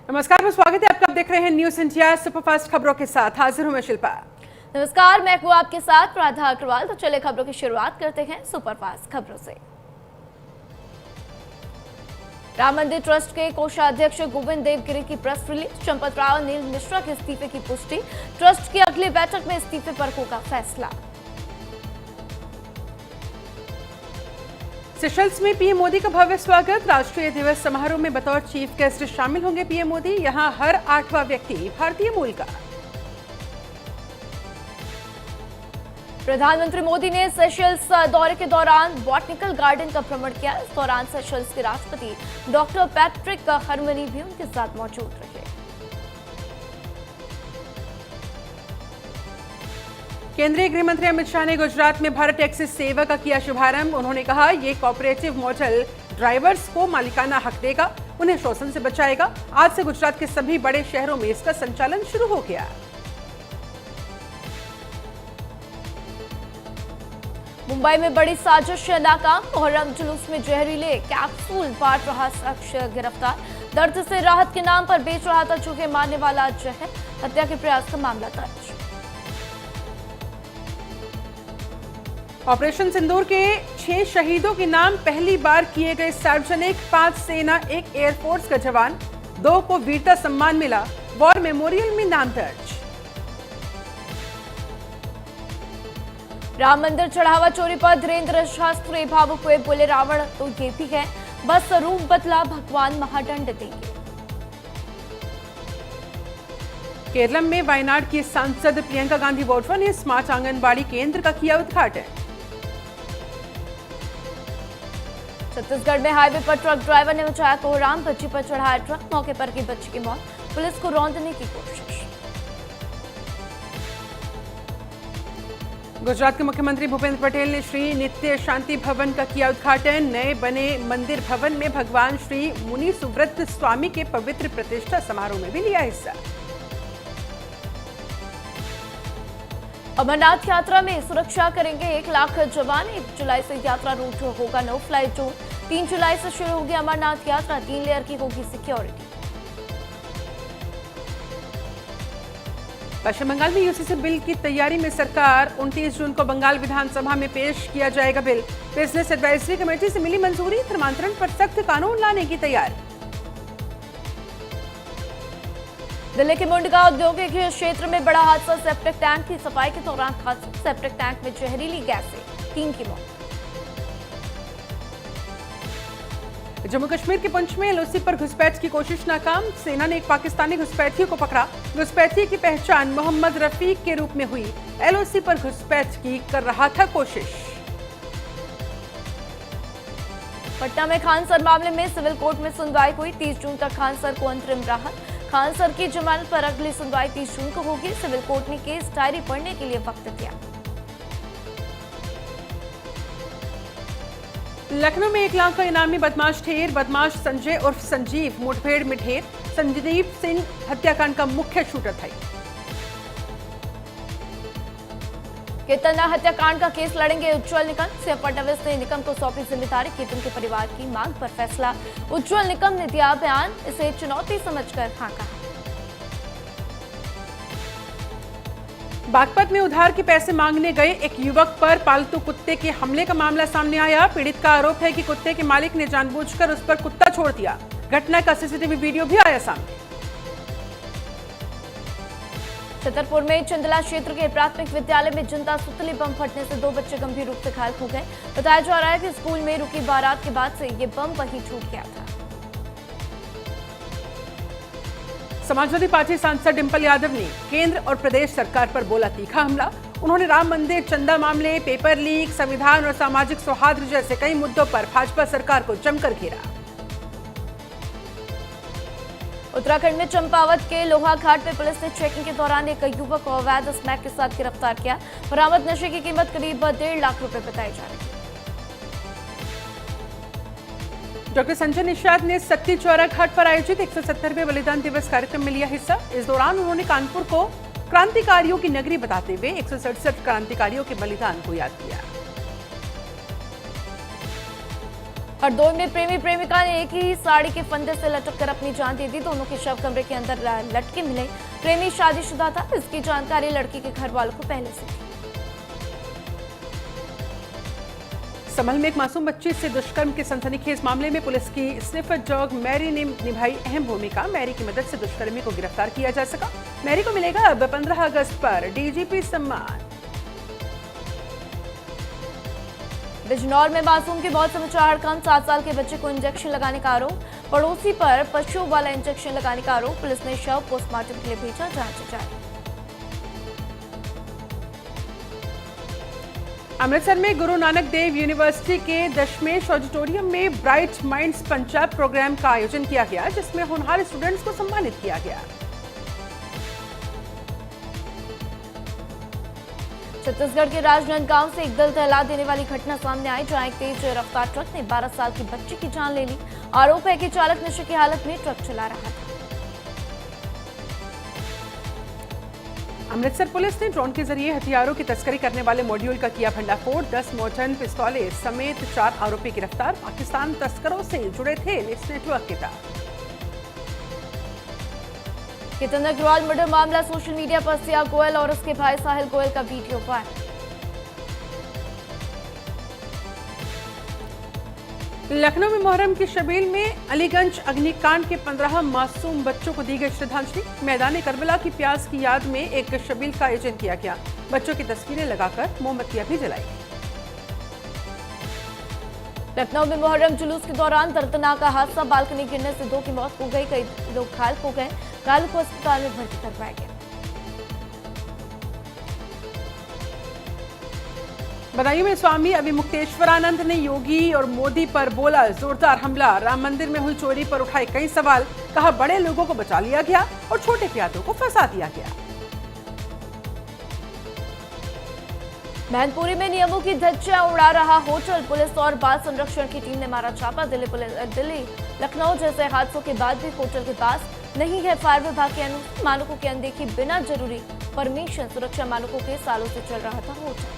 नमस्कार, मैं स्वागत है आपका। आप देख रहे हैं न्यूज इंडिया सुपरफास्ट खबरों के साथ। हाजिर हूं मैं शिल्पा। नमस्कार, मैं हूं आपके साथ राधा अग्रवाल। तो चले खबरों की शुरुआत करते हैं सुपरफास्ट खबरों से। राम मंदिर ट्रस्ट के कोषाध्यक्ष गोविंद देवगिरी की प्रेस रिलीज। चंपत राव नील मिश्रा के इस्तीफे की पुष्टि। ट्रस्ट की अगली बैठक में इस्तीफे पर होगा फैसला। सेशल्स में पीएम मोदी का भव्य स्वागत। राष्ट्रीय दिवस समारोह में बतौर चीफ गेस्ट शामिल होंगे पीएम मोदी। यहां हर 8वां व्यक्ति भारतीय मूल का। प्रधानमंत्री मोदी ने सेशल्स दौरे के दौरान बॉटनिकल गार्डन का भ्रमण किया। इस दौरान सेशल्स के राष्ट्रपति डॉक्टर पैट्रिक हरमनी भी उनके साथ मौजूद रहे। केंद्रीय गृह मंत्री अमित शाह ने गुजरात में भारत टैक्सी सेवा का किया शुभारंभ। उन्होंने कहा, ये कोऑपरेटिव मॉडल ड्राइवर्स को मालिकाना हक देगा, उन्हें शोषण से बचाएगा। आज से गुजरात के सभी बड़े शहरों में इसका संचालन शुरू हो गया। मुंबई में बड़ी साजिश नाकाम। मुहर्रम जुलूस में जहरीले कैप्सूल बांट रहा शख्स गिरफ्तार। दर्द से राहत के नाम पर बेच रहा था चूहे मारने वाला जहर। हत्या के प्रयास का मामला दर्ज। ऑपरेशन सिंदूर के 6 शहीदों के नाम पहली बार किए गए सार्वजनिक। 5 सेना, 1 एयरफोर्स का जवान, 2 को वीरता सम्मान मिला। वॉर मेमोरियल में नाम दर्ज। राम मंदिर चढ़ावा चोरी पर धीरेन्द्र शास्त्री भावुक हुए। बोले, रावण तो ये भी है, बस रूप बदला, भगवान महादंड देंगे। केरल में वायनाड की सांसद प्रियंका गांधी वाड्रा ने स्मार्ट आंगनबाड़ी केंद्र का किया उद्घाटन। छत्तीसगढ़ में हाईवे पर ट्रक ड्राइवर ने मचाया कोहराम। बच्ची पर चढ़ाया ट्रक, मौके पर की बच्ची की मौत। पुलिस को रौंदने की कोशिश। गुजरात के मुख्यमंत्री भूपेंद्र पटेल ने श्री नित्य शांति भवन का किया उद्घाटन। नए बने मंदिर भवन में भगवान श्री मुनि सुव्रत स्वामी के पवित्र प्रतिष्ठा समारोह में भी लिया हिस्सा। अमरनाथ यात्रा में सुरक्षा करेंगे 1 लाख जवान। 1 जुलाई से यात्रा रूट होगा नो फ्लाई जोन। 3 जुलाई से शुरू होगी अमरनाथ यात्रा। 3 लेयर की होगी सिक्योरिटी। पश्चिम बंगाल में यूसीसी बिल की तैयारी में सरकार। 29 जून को बंगाल विधानसभा में पेश किया जाएगा बिल। बिजनेस एडवाइजरी कमेटी से मिली मंजूरी। धर्मांतरण पर सख्त कानून लाने की तैयारी। दिल्ली के मुंडगा औद्योगिक क्षेत्र में बड़ा हादसा। सेप्टिक टैंक की सफाई के दौरान हादसा। सेप्टिक टैंक में जहरीली गैस से 3 की मौत। जम्मू कश्मीर के पुंछ में एलओसी पर घुसपैठ की कोशिश नाकाम। सेना ने एक पाकिस्तानी घुसपैठियों को पकड़ा। घुसपैठी की पहचान मोहम्मद रफीक के रूप में हुई। एलओसी पर घुसपैठ की कर रहा था कोशिश। पटना में खान सर मामले में सिविल कोर्ट में सुनवाई हुई। 30 जून तक खान सर को अंतरिम राहत। खान सर की जमानत पर अगली सुनवाई 30 जून को होगी। सिविल कोर्ट ने केस डायरी पढ़ने के लिए वक्त दिया। लखनऊ में 1 लाख का इनामी बदमाश ढेर। बदमाश संजय उर्फ संजीव मुठभेड़ में ढेर। संजीव सिंह हत्याकांड का मुख्य शूटर था। केतन हत्याकांड का केस लड़ेंगे उज्ज्वल निकम। सीएम फडणवीस ने निकम को सौंपी जिम्मेदारी। केतन के परिवार की मांग पर फैसला। उज्ज्वल निकम ने दिया बयान, इसे चुनौती समझकर हाँ कहा। बागपत में उधार के पैसे मांगने गए एक युवक पर पालतू कुत्ते के हमले का मामला सामने आया। पीड़ित का आरोप है कि कुत्ते के मालिक ने जानबूझकर उस पर कुत्ता छोड़ दिया। घटना का सीसीटीवी वीडियो भी आया सामने। छतरपुर में चंदला क्षेत्र के प्राथमिक विद्यालय में जिंदा सुतली बम फटने से 2 बच्चे गंभीर रूप से घायल हो गए। बताया जा रहा है कि स्कूल में रुकी बारात के बाद से ये बम वहीं छूट गया था। समाजवादी पार्टी सांसद डिंपल यादव ने केंद्र और प्रदेश सरकार पर बोला तीखा हमला। उन्होंने राम मंदिर, चंदा मामले, पेपर लीक, संविधान और सामाजिक सौहार्द जैसे कई मुद्दों पर भाजपा सरकार को जमकर घेरा। उत्तराखंड में चंपावत के लोहा घाट में पुलिस ने चेकिंग के दौरान एक युवक को अवैध स्मैक के साथ गिरफ्तार किया। बरामद नशे की कीमत करीब 1.5 लाख रुपए बताई जा रही है। डॉक्टर संजय निषाद ने सत्ती चौरा घाट पर आयोजित 170वें बलिदान दिवस कार्यक्रम में लिया हिस्सा। इस दौरान उन्होंने कानपुर को क्रांतिकारियों की नगरी बताते हुए 167 क्रांतिकारियों के बलिदान को याद किया। हरदोई में प्रेमी प्रेमिका ने एक ही साड़ी के फंदे से लटक कर अपनी जान दे दी। दोनों के शव कमरे के अंदर लटके मिले। प्रेमी शादीशुदा था। इसकी जानकारी लड़की के घर वालों को पहले से थी। संभल में एक मासूम बच्ची से दुष्कर्म के सनसनीखेज मामले में पुलिस की स्निफर डॉग मैरी ने निभाई अहम भूमिका। मैरी की मदद से दुष्कर्मी को गिरफ्तार किया जा सका। मैरी को मिलेगा अब 15 अगस्त पर डीजीपी सम्मान। बिजनौर में मासूम की मौत से मचा हड़कंप। 7 साल के बच्चे को इंजेक्शन लगाने का आरोप। पड़ोसी पर पशुओं वाला इंजेक्शन लगाने का आरोप। पुलिस ने शव पोस्टमार्टम के लिए भेजा। जांच जारी। अमृतसर में गुरु नानक देव यूनिवर्सिटी के दशमेश ऑडिटोरियम में ब्राइट माइंड्स पंजाब प्रोग्राम का आयोजन किया गया, जिसमें होनहार स्टूडेंट्स को सम्मानित किया गया। छत्तीसगढ़ के राजनांदगांव से एक दिल दहला देने वाली घटना सामने आई, जहां एक तेज रफ्तार ट्रक ने 12 साल की बच्ची की जान ले ली। आरोप है कि चालक नशे की हालत में ट्रक चला रहा था। अमृतसर पुलिस ने ड्रोन के जरिए हथियारों की तस्करी करने वाले मॉड्यूल का किया भंडाफोड़। 10 मॉडर्न पिस्तौलें समेत 4 आरोपी गिरफ्तार। पाकिस्तान तस्करों से जुड़े थे इस नेटवर्क के तहत। केतन अग्रवाल मर्डर मामला सोशल मीडिया पर सिया गोयल और उसके भाई साहिल गोयल का वीडियो वायरल। लखनऊ में मुहर्रम की शबील में अलीगंज अग्निकांड के 15 मासूम बच्चों को दी गई श्रद्धांजलि। मैदान करबला की प्यास की याद में एक शबील का आयोजन किया गया। बच्चों की तस्वीरें लगाकर मोमबत्तियां भी जलाई गई। लखनऊ में मुहर्रम जुलूस के दौरान दर्दनाक हादसा। बालकनी गिरने से 2 की मौत हो गई। कई लोग घायल हो गए। घायलों को अस्पताल में भर्ती करवाया गया। बदायूं में स्वामी अभिमुक्तेश्वरानंद ने योगी और मोदी पर बोला जोरदार हमला। राम मंदिर में हुई चोरी पर उठाए कई सवाल। कहा बड़े लोगों को बचा लिया गया और छोटे प्यादों को फंसा दिया गया। मैनपुरी में नियमों की धज्जियां उड़ा रहा होटल। पुलिस और बाल संरक्षण की टीम ने मारा छापा। दिल्ली लखनऊ जैसे हादसों के बाद भी होटल के पास नहीं है फायर विभाग के अनुसार। मानकों की अनदेखी बिना जरूरी परमिशन सुरक्षा मानकों के सालों से चल रहा था होटल।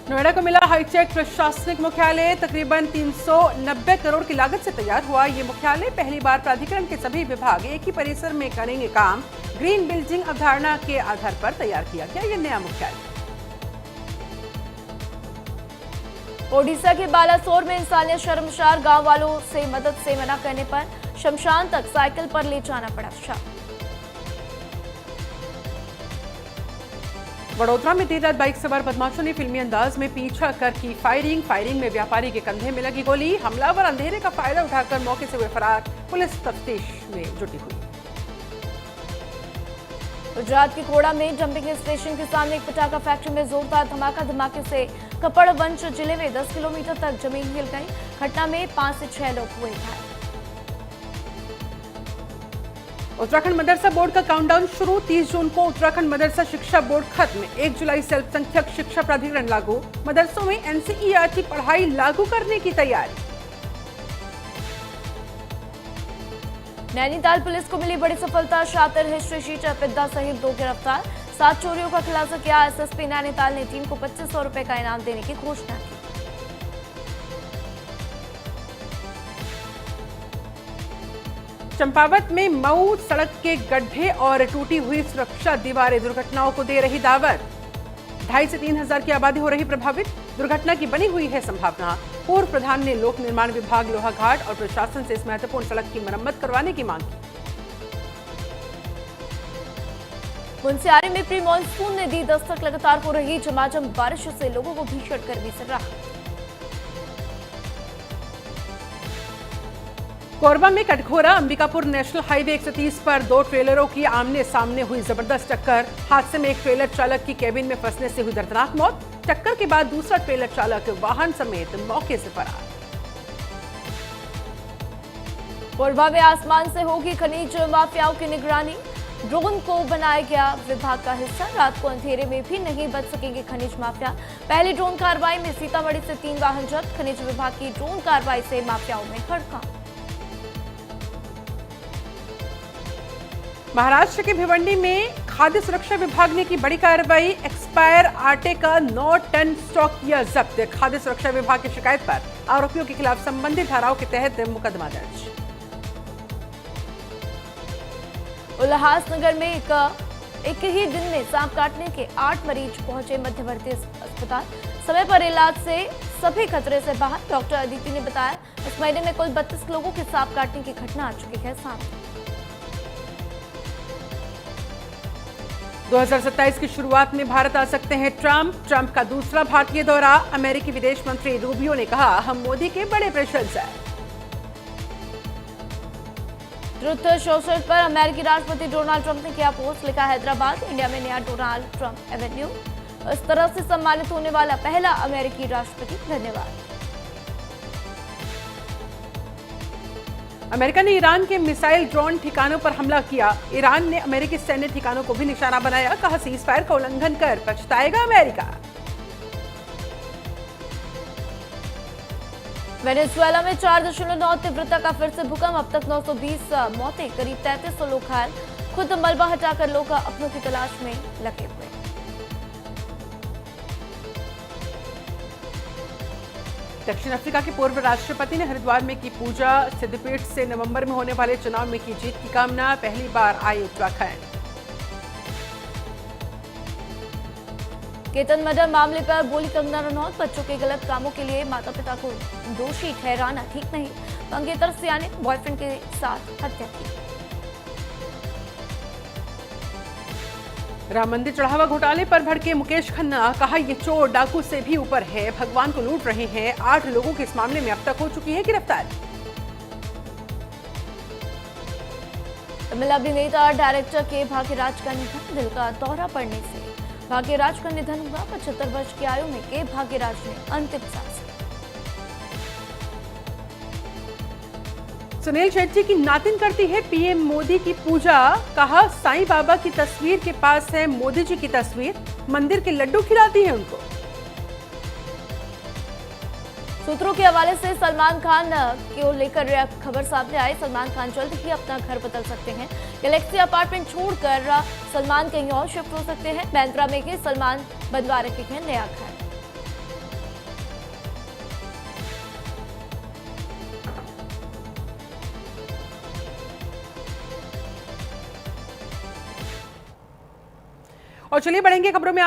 नोएडा को मिला हाईटेक प्रशासनिक मुख्यालय। तकरीबन 390 करोड़ की लागत से तैयार हुआ ये मुख्यालय। पहली बार प्राधिकरण के सभी विभाग एक ही परिसर में करेंगे काम। ग्रीन बिल्डिंग अवधारणा के आधार पर तैयार किया गया ये नया मुख्यालय। ओडिशा के बालासोर में इंसानियत शर्मसार। गांव वालों से मदद से मना करने पर शमशान तक साइकिल पर ले जाना पड़ा। वडोदरा में देर रात बाइक सवार बदमाशों ने फिल्मी अंदाज में पीछा कर की फायरिंग में व्यापारी के कंधे में लगी गोली। हमलावर अंधेरे का फायदा उठाकर मौके से हुए फरार। पुलिस तफ्तीश में जुटी हुई। गुजरात के कोड़ा में डंपिंग स्टेशन के सामने एक पटाखा फैक्ट्री में जोरदार धमाका। धमाके से कपड़वंश जिले में 10 किलोमीटर तक जमीन हिल गई। घटना में 5 से 6 लोग हुए घायल। उत्तराखंड मदरसा बोर्ड का काउंटडाउन शुरू। 30 जून को उत्तराखंड मदरसा शिक्षा बोर्ड खत्म। 1 जुलाई से अल्पसंख्यक शिक्षा प्राधिकरण लागू। मदरसों में एनसीईआरटी पढ़ाई लागू करने की तैयारी। नैनीताल पुलिस को मिली बड़ी सफलता। शातिर हिस्ट्री शीटर पिद्दा सहित 2 गिरफ्तार। 7 चोरियों का खुलासा किया। एसएसपी नैनीताल ने टीम को 2500 रुपए का इनाम देने की घोषणा की। चंपावत में मऊ सड़क के गड्ढे और टूटी हुई सुरक्षा दीवारें दुर्घटनाओं को दे रही दावत। 2,500 से 3,000 की आबादी हो रही प्रभावित। दुर्घटना की बनी हुई है संभावना। पूर्व प्रधान ने लोक निर्माण विभाग लोहाघाट और प्रशासन से इस महत्वपूर्ण सड़क की मरम्मत करवाने की मांग की। मुनस्यारी में प्री मानसून ने दी दस्तक। लगातार हो रही झमाझम बारिश से लोगों को भीषण गर्मी से राहत। कोरबा में कटघोरा अंबिकापुर नेशनल हाईवे 130 पर 2 ट्रेलरों की आमने सामने हुई जबरदस्त टक्कर। हादसे में एक ट्रेलर चालक की केबिन में फंसने से हुई दर्दनाक मौत। टक्कर के बाद दूसरा ट्रेलर चालक वाहन समेत मौके से फरार। कोरबा में आसमान से होगी खनिज माफियाओं की निगरानी। ड्रोन को बनाया गया विभाग का हिस्सा। रात को अंधेरे में भी नहीं बच सकेंगे खनिज माफिया। पहली ड्रोन कार्रवाई में सीतामढ़ी से 3 वाहन जब्त। खनिज विभाग की ड्रोन कार्रवाई से माफियाओं में हड़कंप। महाराष्ट्र के भिवंडी में खाद्य सुरक्षा विभाग ने की बड़ी कार्रवाई, एक्सपायर आटे का 9 टन स्टॉक किया जब्त। खाद्य सुरक्षा विभाग की शिकायत पर आरोपियों के खिलाफ संबंधित धाराओं के तहत मुकदमा दर्ज। उल्लासनगर में एक ही दिन में सांप काटने के 8 मरीज पहुंचे मध्यवर्ती अस्पताल। समय पर इलाज से सभी खतरे से बाहर। डॉक्टर अदिति ने बताया, इस महीने में कुल 32 लोगों के सांप काटने की घटना आ चुकी है सामने। 2027 की शुरुआत में भारत आ सकते हैं ट्रंप का दूसरा भारतीय दौरा। अमेरिकी विदेश मंत्री रूबियो ने कहा, हम मोदी के बड़े प्रशंसक हैं। ट्रुथ सोशल पर अमेरिकी राष्ट्रपति डोनाल्ड ट्रंप ने किया पोस्ट, लिखा, हैदराबाद इंडिया में नया डोनाल्ड ट्रंप एवेन्यू, इस तरह से सम्मानित होने वाला पहला अमेरिकी राष्ट्रपति, धन्यवाद। अमेरिका ने ईरान के मिसाइल ड्रोन ठिकानों पर हमला किया। ईरान ने अमेरिकी सैन्य ठिकानों को भी निशाना बनाया। कहा, सीज फायर का उल्लंघन कर पछताएगा अमेरिका। वेनेजुएला में 4.9 तीव्रता का फिर से भूकंप, अब तक 920 मौतें, करीब 3300 लोग घायल। खुद मलबा हटाकर लोग अपनों की तलाश में लगे हुए। दक्षिण अफ्रीका के पूर्व राष्ट्रपति ने हरिद्वार में की पूजा। सिद्धपीठ से नवंबर में होने वाले चुनाव में की जीत की कामना। पहली बार आए उत्तराखंड। केतन मर्डर मामले पर बोली कंगना रनौत, बच्चों के गलत कामों के लिए माता पिता को दोषी ठहराना ठीक नहीं। मंगेतर सिया ने बॉयफ्रेंड के साथ हत्या की। राम मंदिर चढ़ावा घोटाले पर भड़के मुकेश खन्ना। कहा, ये चोर डाकू से भी ऊपर है, भगवान को लूट रहे हैं। 8 लोगों की इस मामले में अब तक हो चुकी है गिरफ्तारी। तमिल अभिनेता डायरेक्टर के भाग्यराज का निधन, दिल का दौरा पड़ने से भाग्यराज का निधन हुआ। 75 वर्ष की आयु में के भाग्यराज ने अंतिम सांस ली। सुनील शेट्टी की नातिन करती है पीएम मोदी की पूजा। कहा, साईं बाबा की तस्वीर के पास है मोदी जी की तस्वीर, मंदिर के लड्डू खिलाती है उनको। सूत्रों के हवाले से सलमान खान को लेकर खबर सामने आई। सलमान खान जल्द ही अपना घर बदल सकते हैं। गैलेक्सी अपार्टमेंट छोड़कर सलमान कहीं और शिफ्ट हो सकते हैं। बैंड्रा में के सलमान बनवा रखे हैं नया घर। और चलिए बढ़ेंगे खबरों में।